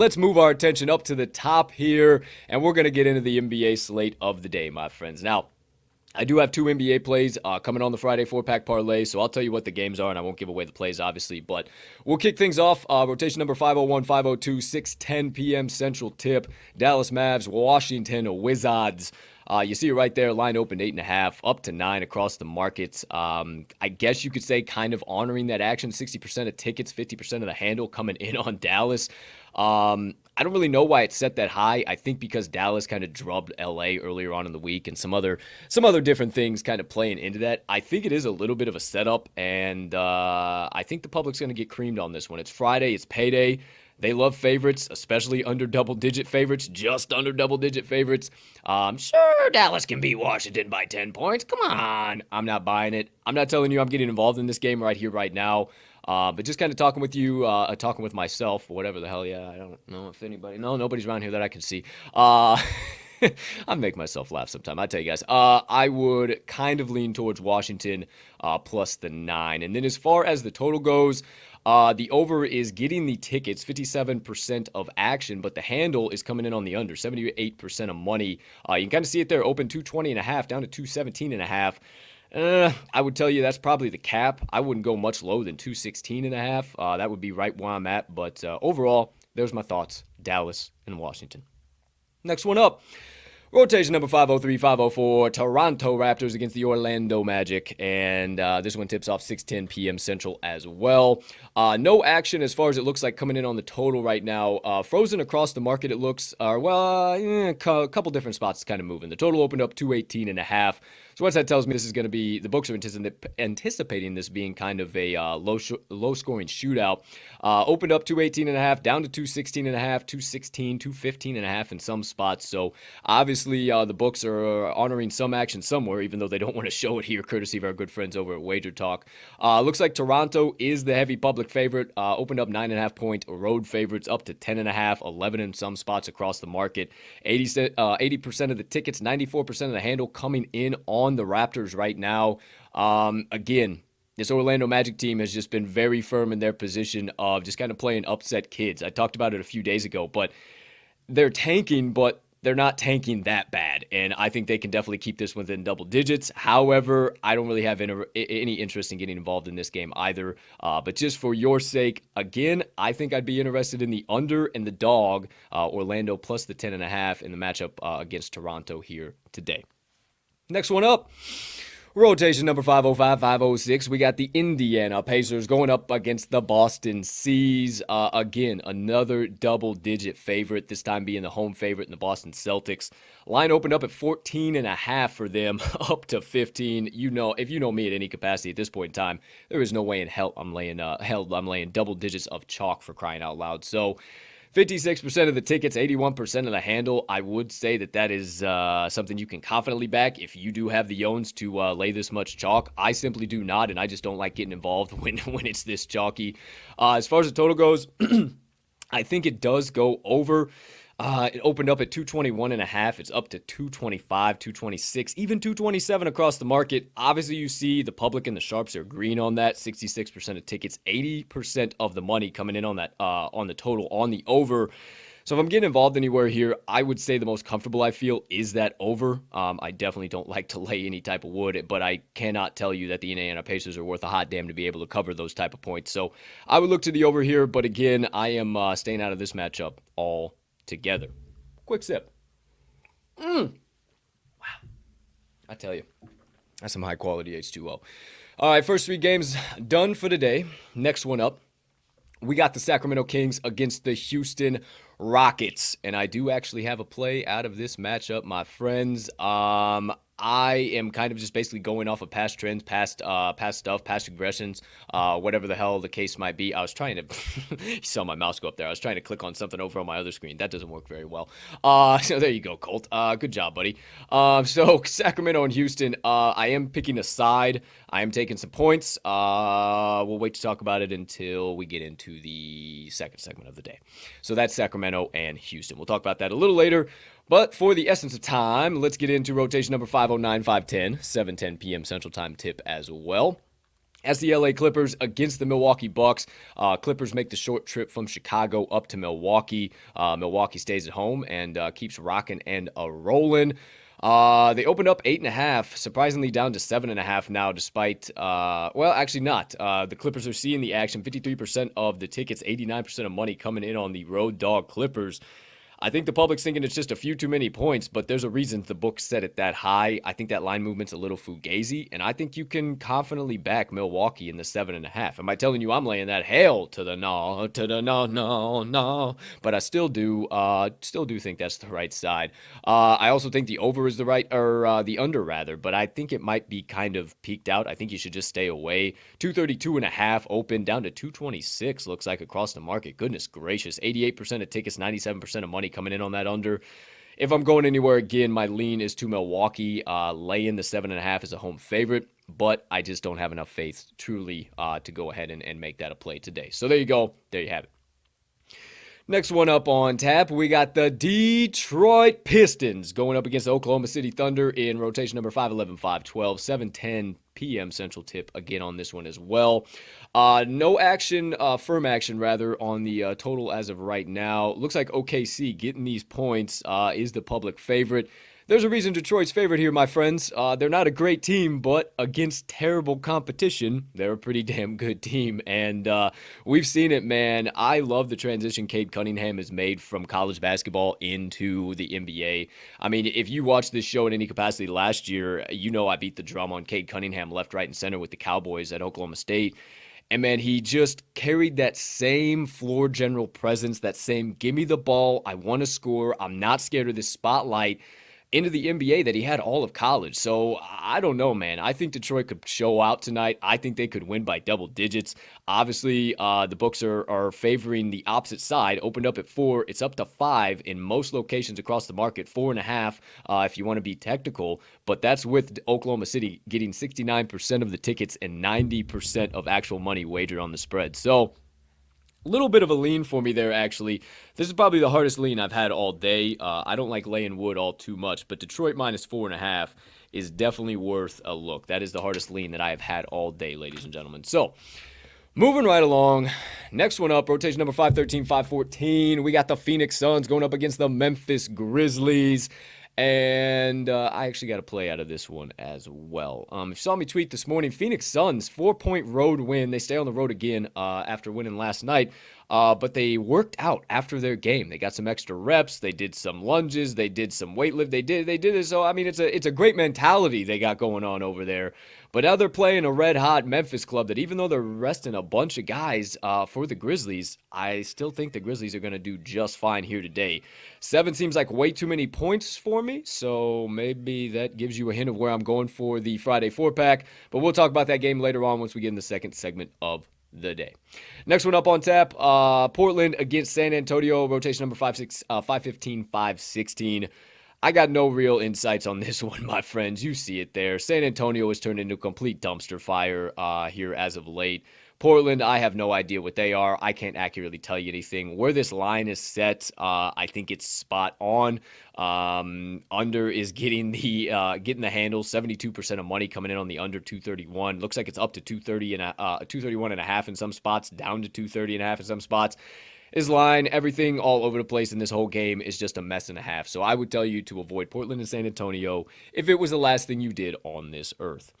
Let's move our attention up to the top here, and we're going to get into the NBA slate of the day, my friends. Now, I do have two NBA plays coming on the Friday four-pack parlay, so I'll tell you what the games are, and I won't give away the plays, obviously. But we'll kick things off. Rotation number 501, 502, 6:10 p.m. Central tip. Dallas Mavs, Washington Wizards. You see it right there. Line opened 8.5, up to 9 across the markets. I guess you could say kind of honoring that action. 60% of tickets, 50% of the handle coming in on Dallas. I don't really know why it's set that high. I think because Dallas kind of drubbed LA earlier on in the week and some other different things kind of playing into that. I think it is a little bit of a setup, and I think the public's going to get creamed on this one. It's Friday, it's payday. They love favorites, especially under double-digit favorites, just under double-digit favorites. Sure, Dallas can beat Washington by 10 points. Come on. I'm not buying it. I'm not telling you I'm getting involved in this game right here, right now. But just kind of talking with you, talking with myself, whatever the hell, I don't know if anybody, no, nobody's around here that I can see. I make myself laugh sometime, I tell you guys. I would kind of lean towards Washington plus the 9. And then as far as the total goes, the over is getting the tickets, 57% of action, but the handle is coming in on the under, 78% of money. You can kind of see it there, open 220.5 down to 217.5. I would tell you that's probably the cap. I wouldn't go much lower than 216.5. That would be right where I'm at. But overall, there's my thoughts. Dallas and Washington. Next one up. Rotation number 503, 504, Toronto Raptors against the Orlando Magic, and this one tips off 6:10 p.m. Central as well. No action as far as it looks like coming in on the total right now. Frozen across the market, it looks, a couple different spots kind of moving. The total opened up 218.5. So what that tells me, this is going to be, the books are anticipating this being kind of a low-scoring shootout. Opened up 218.5, down to 216.5, 216, 215.5 in some spots. So obviously the books are honoring some action somewhere, even though they don't want to show it here, courtesy of our good friends over at Wager Talk. Looks like Toronto is the heavy public favorite. Opened up 9.5-point road favorites, up to 10.5, 11 in some spots across the market. 80% of the tickets, 94% of the handle coming in on the Raptors right now. Again, this Orlando Magic team has just been very firm in their position of just kind of playing upset kids. I talked about it a few days ago, but they're tanking, but they're not tanking that bad, and I think they can definitely keep this within double digits. However, I don't really have any interest in getting involved in this game either, but just for your sake, again, I think I'd be interested in the under and the dog, Orlando plus the 10.5 in the matchup against Toronto here today. Next one up. Rotation number 505, 506. We got the Indiana Pacers going up against the Boston Seas. Again, another double-digit favorite, this time being the home favorite in the Boston Celtics. Line opened up at 14.5 for them, up to 15. If you know me at any capacity at this point in time, there is no way in hell I'm laying double digits of chalk, for crying out loud. So 56% of the tickets, 81% of the handle. I would say that is something you can confidently back if you do have the owns to lay this much chalk. I simply do not, and I just don't like getting involved when it's this chalky. As far as the total goes, I think it does go over. It opened up at 221.5. It's up to 225, 226, even 227 across the market. Obviously, you see the public and the sharps are green on that. 66% of tickets, 80% of the money coming in on that on the total on the over. So if I'm getting involved anywhere here, I would say the most comfortable I feel is that over. I definitely don't like to lay any type of wood, but I cannot tell you that the Indiana Pacers are worth a hot damn to be able to cover those type of points. So I would look to the over here, but again, I am staying out of this matchup all together. Quick sip. Wow. I tell you, that's some high quality H2O. All right, first three games done for today. Next one up, we got the Sacramento Kings against the Houston Rockets. And I do actually have a play out of this matchup, my friends. I am kind of just basically going off of past trends, past stuff, past regressions, whatever the hell the case might be. I was trying to, you saw my mouse go up there. I was trying to click on something over on my other screen. That doesn't work very well. So there you go, Colt. Good job, buddy. So Sacramento and Houston, I am picking a side. I am taking some points. We'll wait to talk about it until we get into the second segment of the day. So that's Sacramento and Houston. We'll talk about that a little later. But for the essence of time, let's get into rotation number 509, 510, 7:10 p.m. Central Time tip as well. As the LA Clippers against the Milwaukee Bucks. Clippers make the short trip from Chicago up to Milwaukee. Milwaukee stays at home and keeps rocking and rolling. They opened up 8.5, surprisingly down to 7.5 now, despite, well, actually not. The Clippers are seeing the action. 53% of the tickets, 89% of money coming in on the road dog Clippers. I think the public's thinking it's just a few too many points, but there's a reason the book set it that high. I think that line movement's a little fugazi, and I think you can confidently back Milwaukee in the 7.5. Am I telling you I'm laying that hail to the no? But I still do think that's the right side. I also think the over is the right, or the under rather, but I think it might be kind of peaked out. I think you should just stay away. 232.5 open down to 226 looks like across the market. Goodness gracious, 88% of tickets, 97% of money coming in on that under. If I'm going anywhere again, my lean is to Milwaukee. Laying the 7.5 is a home favorite, but I just don't have enough faith truly to go ahead and make that a play today. So there you go. There you have it. Next one up on tap, we got the Detroit Pistons going up against the Oklahoma City Thunder in rotation number 511, 512, 7:10 p.m. Central tip again on this one as well. No action, firm action rather, on the total as of right now. Looks like OKC getting these points is the public favorite. There's a reason Detroit's favorite here, my friends. They're not a great team, but against terrible competition, they're a pretty damn good team. And we've seen it, man. I love the transition Cade Cunningham has made from college basketball into the NBA. I mean, if you watched this show in any capacity last year, you know I beat the drum on Cade Cunningham left, right, and center with the Cowboys at Oklahoma State. And, man, he just carried that same floor general presence, that same give me the ball, I want to score, I'm not scared of this spotlight, into the NBA that he had all of college. So I don't know, man. I think Detroit could show out tonight. I think they could win by double digits. Obviously, the books are favoring the opposite side. Opened up at 4. It's up to 5 in most locations across the market. 4.5 if you want to be technical. But that's with Oklahoma City getting 69% of the tickets and 90% of actual money wagered on the spread. So little bit of a lean for me there, actually. This is probably the hardest lean I've had all day. I don't like laying wood all too much, but Detroit minus 4.5 is definitely worth a look. That is the hardest lean that I have had all day, ladies and gentlemen. So, moving right along. Next one up, rotation number 513, 514. We got the Phoenix Suns going up against the Memphis Grizzlies. And I actually got a play out of this one as well. If you saw me tweet this morning, Phoenix Suns, 4-point road win. They stay on the road again after winning last night. But they worked out after their game. They got some extra reps. They did some lunges. They did some weightlift. They did it. So, I mean, it's a great mentality they got going on over there. But now they're playing a red-hot Memphis club that even though they're resting a bunch of guys for the Grizzlies, I still think the Grizzlies are going to do just fine here today. 7 seems like way too many points for me, so maybe that gives you a hint of where I'm going for the Friday 4-pack. But we'll talk about that game later on once we get in the second segment of the day. Next one up on tap, Portland against San Antonio, rotation number 515, 516. I got no real insights on this one, my friends. You see it there. San Antonio has turned into a complete dumpster fire here as of late. Portland, I have no idea what they are. I can't accurately tell you anything. Where this line is set, I think it's spot on. Under is getting the handle. 72% of money coming in on the under 231. Looks like it's up to 231.5 in some spots, down to 230.5 in some spots. His line, everything all over the place in this whole game is just a mess and a half. So I would tell you to avoid Portland and San Antonio if it was the last thing you did on this earth.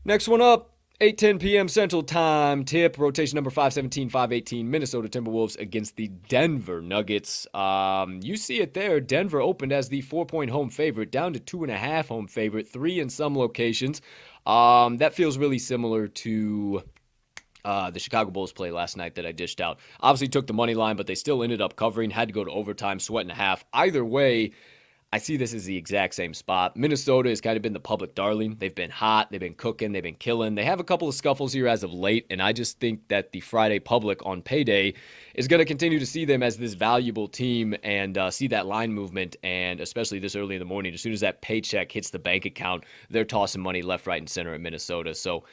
Next one up, 8:10 p.m. Central Time tip, rotation number 517, 518, Minnesota Timberwolves against the Denver Nuggets. You see it there. Denver opened as the 4-point home favorite, down to 2.5 home favorite, 3 in some locations. That feels really similar to the Chicago Bulls play last night that I dished out. Obviously took the money line, but they still ended up covering, had to go to overtime, sweat and a half. Either way, I see this as the exact same spot. Minnesota has kind of been the public darling. They've been hot. They've been cooking. They've been killing. They have a couple of scuffles here as of late, and I just think that the Friday public on payday is going to continue to see them as this valuable team and see that line movement, and especially this early in the morning, as soon as that paycheck hits the bank account, they're tossing money left, right, and center at Minnesota. So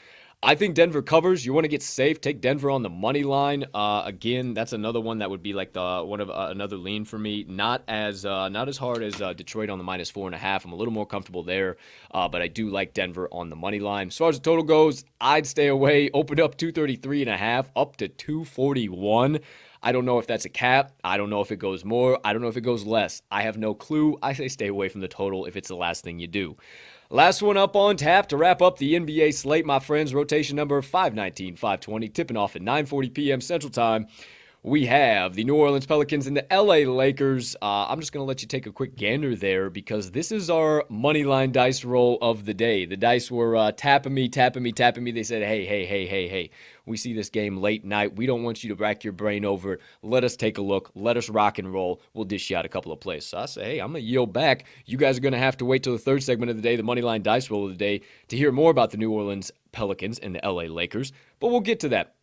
I think Denver covers. You want to get safe, take Denver on the money line. Again, that's another one that would be like the one of another lean for me. Not as hard as Detroit on the -4.5. I'm a little more comfortable there, but I do like Denver on the money line. As far as the total goes, I'd stay away. Opened up 233.5 up to 241. I don't know if that's a cap. I don't know if it goes more. I don't know if it goes less. I have no clue. I say stay away from the total if it's the last thing you do. Last one up on tap to wrap up the NBA slate, my friends. Rotation number 519, 520, tipping off at 9:40 p.m. Central Time. We have the New Orleans Pelicans and the LA Lakers. I'm just going to let you take a quick gander there because this is our moneyline dice roll of the day. The dice were tapping me. They said, hey. We see this game late night. We don't want you to rack your brain over it. Let us take a look. Let us rock and roll. We'll dish you out a couple of plays. So I say, hey, I'm going to yield back. You guys are going to have to wait till the third segment of the day, the moneyline dice roll of the day, to hear more about the New Orleans Pelicans and the LA Lakers. But we'll get to that.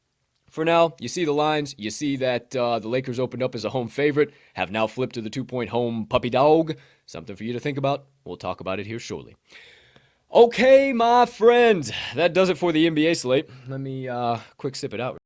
For now, you see the lines. You see that the Lakers opened up as a home favorite, have now flipped to the 2-point home puppy dog. Something for you to think about. We'll talk about it here shortly. Okay, my friends, that does it for the NBA slate. Let me quick sip it out.